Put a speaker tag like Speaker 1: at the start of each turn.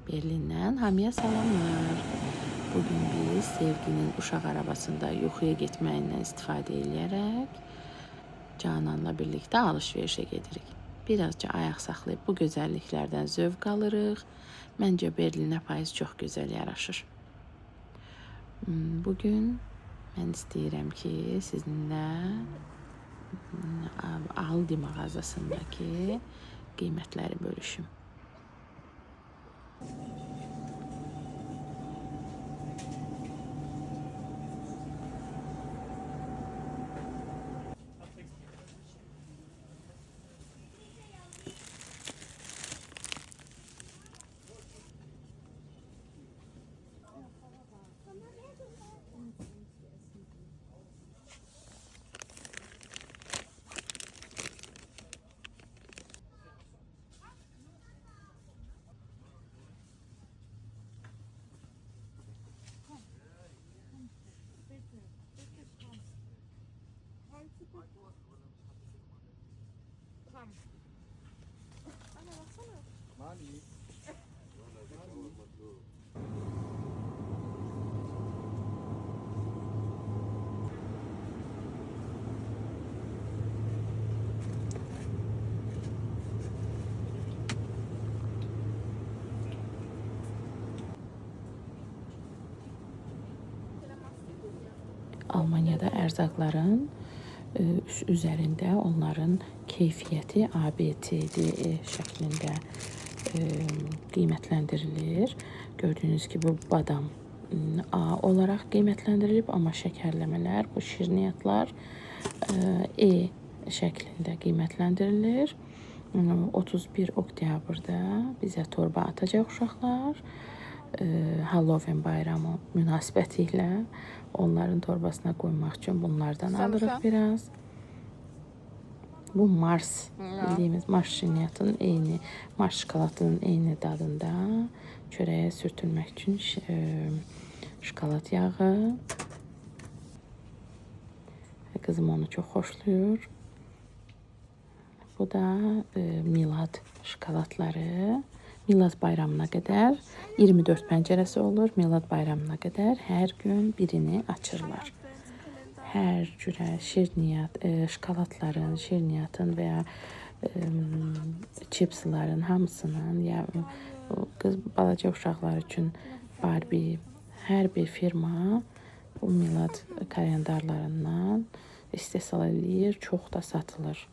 Speaker 1: Berlindən hamıya salamlar. Bugün biz Sevginin uşaq arabasında yuxuya getməyindən istifadə edərək Cananla birlikdə alış-verişə gedirik. Birazca ayaq saxlayıb bu gözəlliklərdən zövq alırıq. Məncə Berlinə payız çox gözəl yaraşır. Bugün mən istəyirəm ki, sizinlə Aldi mağazasındakı qiymətləri bölüşüm. Almanya'da ərzaqların üzərində onların keyfiyyəti ABCD şəklində qiymətləndirilir. Gördüyünüz gibi bu badam A olaraq qiymətləndirilir, amma şəkərləmələr, bu şirniyyatlar E şəklində qiymətləndirilir. 31 oktyabrda bizə torba atacaq uşaqlar. Halloween bayramı münasibətilə onların torbasına qoymaq üçün bunlardan alırıq biraz. Bu Mars, bildiğimiz Mars şirniyyatının eyni, Mars şokoladının eyni dadında çörəyə sürtülmək üçün şokolad yağı. Kızım onu çok hoşluyor. Bu da Milad şokoladları. Milad bayramına qədər 24 pəncərəsi olur. Milad bayramına qədər hər gün birini açırlar. Hər cürə şirniyyat, şokoladların, şirniyyatın və ya çipsların hamısının, ya qız balaca uşaqlar üçün Barbie, hər bir firma bu Milad kalendarlarından istehsal edir, çox da satılır.